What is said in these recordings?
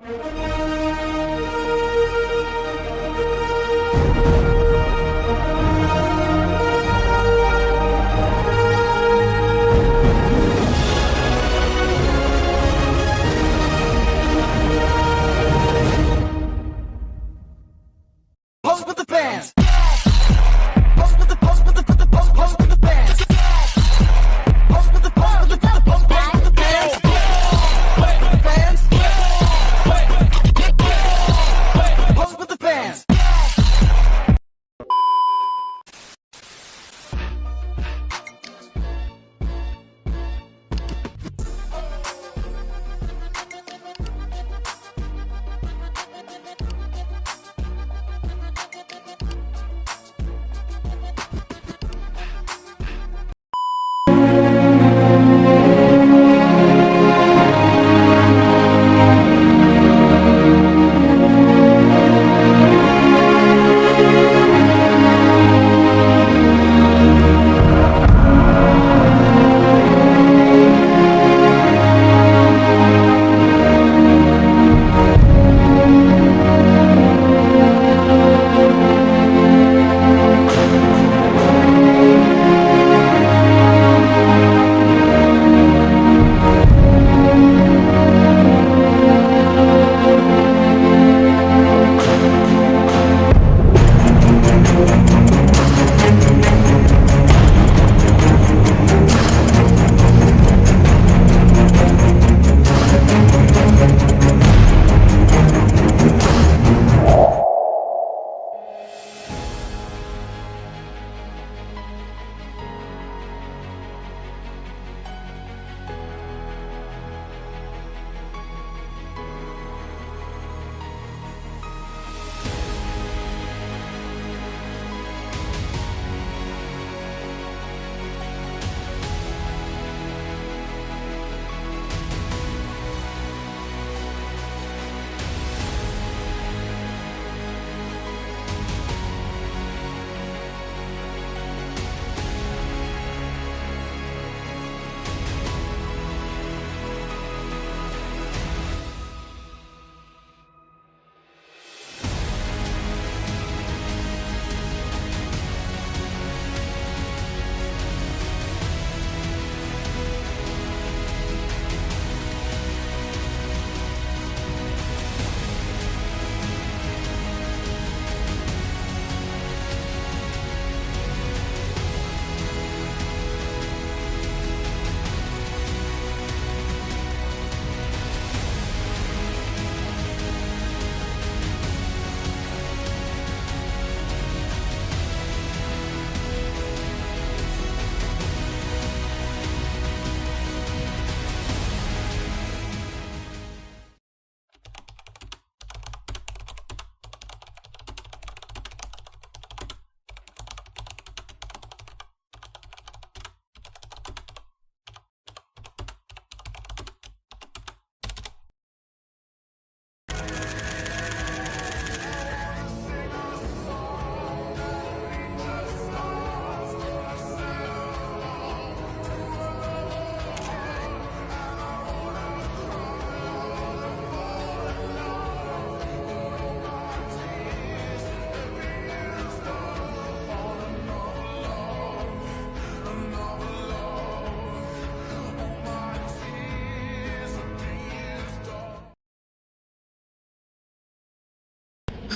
Pose with the bands. Pose with the pose with the put the pose pose with the bands. Pose with the pose with the pose pose with the bands. Pose with the bands. Pose with the bands.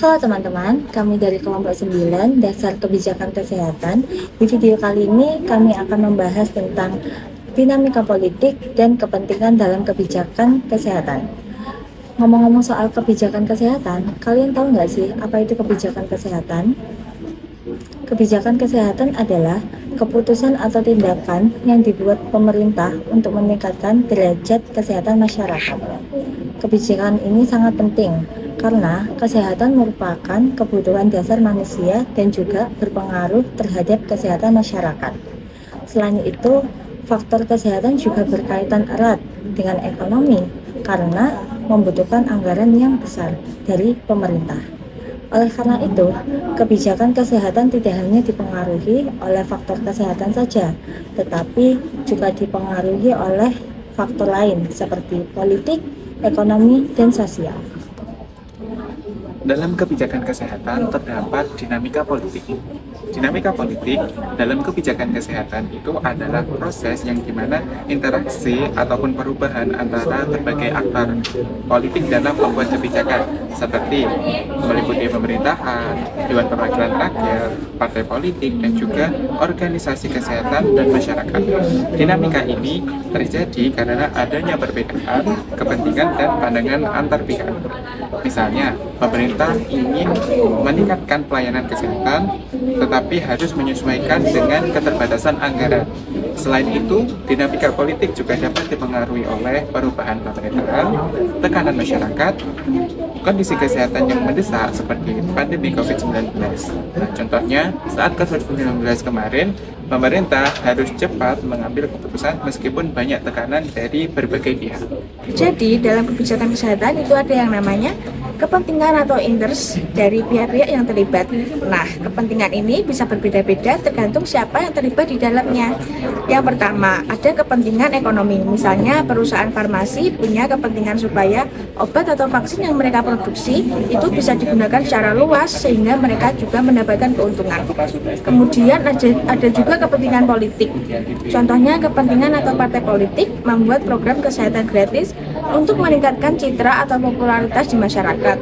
Halo teman-teman, kami dari kelompok 9 Dasar Kebijakan Kesehatan. Di video kali ini kami akan membahas tentang dinamika politik dan kepentingan dalam kebijakan kesehatan. Ngomong-ngomong soal kebijakan kesehatan, kalian tahu nggak sih apa itu kebijakan kesehatan? Kebijakan kesehatan adalah keputusan atau tindakan yang dibuat pemerintah untuk meningkatkan derajat kesehatan masyarakat. Kebijakan ini sangat penting karena kesehatan merupakan kebutuhan dasar manusia dan juga berpengaruh terhadap kesehatan masyarakat. Selain itu, faktor kesehatan juga berkaitan erat dengan ekonomi karena membutuhkan anggaran yang besar dari pemerintah. Oleh karena itu, kebijakan kesehatan tidak hanya dipengaruhi oleh faktor kesehatan saja, tetapi juga dipengaruhi oleh faktor lain seperti politik, ekonomi, dan sosial. Dalam kebijakan kesehatan terdapat dinamika politik. Dinamika politik dalam kebijakan kesehatan itu adalah proses yang dimana interaksi ataupun perubahan antara berbagai aktor politik dalam membuat kebijakan seperti meliputi pemerintahan, Dewan Perwakilan Rakyat, partai politik, dan juga organisasi kesehatan dan masyarakat. Dinamika ini terjadi karena adanya perbedaan kepentingan dan pandangan antar pihak. Misalnya, pemerintah ingin meningkatkan pelayanan kesehatan, tetapi harus menyesuaikan dengan keterbatasan anggaran. Selain itu, dinamika politik juga dapat dipengaruhi oleh perubahan pemerintahan, tekanan masyarakat, kondisi kesehatan yang mendesak seperti pandemi COVID-19. Nah, contohnya, saat COVID-19 kemarin, pemerintah harus cepat mengambil keputusan meskipun banyak tekanan dari berbagai pihak. Jadi, dalam kebijakan kesehatan itu ada yang namanya kepentingan atau interest dari pihak-pihak yang terlibat. Nah, kepentingan ini bisa berbeda-beda tergantung siapa yang terlibat di dalamnya. Yang pertama, ada kepentingan ekonomi. Misalnya, perusahaan farmasi punya kepentingan supaya obat atau vaksin yang mereka produksi itu bisa digunakan secara luas sehingga mereka juga mendapatkan keuntungan. Kemudian ada juga kepentingan politik. Contohnya, kepentingan atau partai politik membuat program kesehatan gratis untuk meningkatkan citra atau popularitas di masyarakat.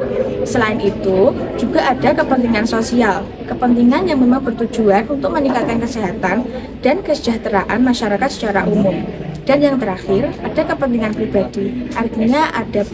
Selain itu, juga ada kepentingan sosial, kepentingan yang memang bertujuan untuk meningkatkan kesehatan dan kesejahteraan masyarakat secara umum. Dan yang terakhir, ada kepentingan pribadi, artinya ada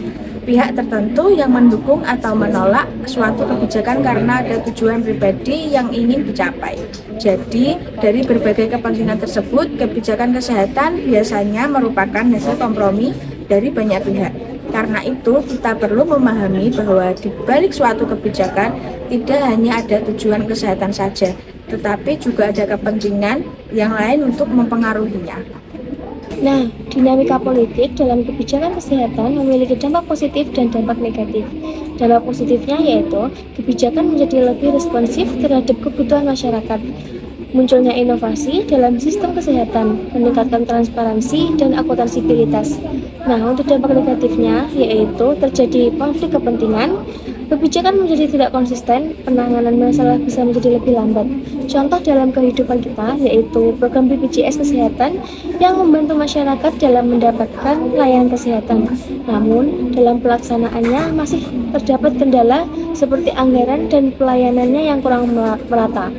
pihak tertentu yang mendukung atau menolak suatu kebijakan karena ada tujuan pribadi yang ingin dicapai. Jadi, dari berbagai kepentingan tersebut, kebijakan kesehatan biasanya merupakan hasil kompromi dari banyak pihak. Karena itu, kita perlu memahami bahwa di balik suatu kebijakan tidak hanya ada tujuan kesehatan saja, tetapi juga ada kepentingan yang lain untuk mempengaruhinya. Nah, dinamika politik dalam kebijakan kesehatan memiliki dampak positif dan dampak negatif. Dampak positifnya yaitu kebijakan menjadi lebih responsif terhadap kebutuhan masyarakat. Munculnya inovasi dalam sistem kesehatan, meningkatkan transparansi dan akuntabilitas. Nah, untuk dampak negatifnya yaitu terjadi konflik kepentingan, kebijakan menjadi tidak konsisten, penanganan masalah bisa menjadi lebih lambat. Contoh dalam kehidupan kita yaitu program BPJS Kesehatan yang membantu masyarakat dalam mendapatkan layanan kesehatan. Namun, dalam pelaksanaannya masih terdapat kendala seperti anggaran dan pelayanannya yang kurang merata.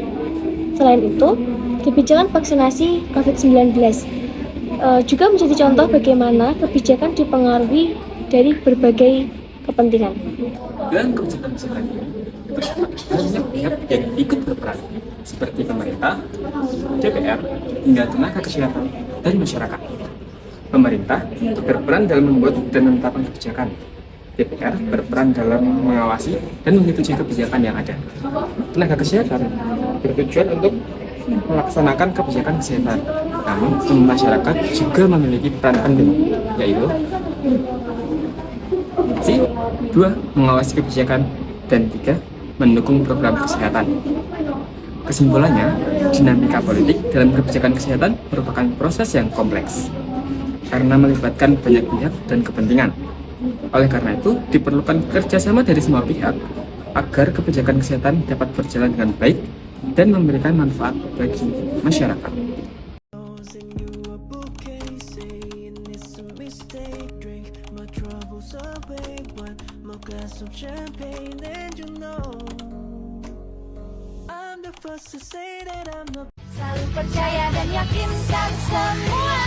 Selain itu, kebijakan vaksinasi COVID-19 juga menjadi contoh bagaimana kebijakan dipengaruhi dari berbagai kepentingan. Dalam kebijakan kesehatan ini, banyak pihak yang ikut berperan, seperti pemerintah, DPR, hingga tenaga kesehatan, dan masyarakat. Pemerintah berperan dalam membuat dan menetapkan kebijakan. DPR berperan dalam mengawasi dan menyetujui kebijakan yang ada. Tenaga kesehatan bertujuan untuk melaksanakan kebijakan kesehatan. Namun, masyarakat juga memiliki peran penting, yaitu 2. Mengawasi kebijakan, dan 3. Mendukung program kesehatan. Kesimpulannya, dinamika politik dalam kebijakan kesehatan merupakan proses yang kompleks karena melibatkan banyak pihak dan kepentingan. Oleh karena itu, diperlukan kerjasama dari semua pihak agar kebijakan kesehatan dapat berjalan dengan baik dan memberikan manfaat bagi masyarakat. Selalu percaya dan yakinkan semua.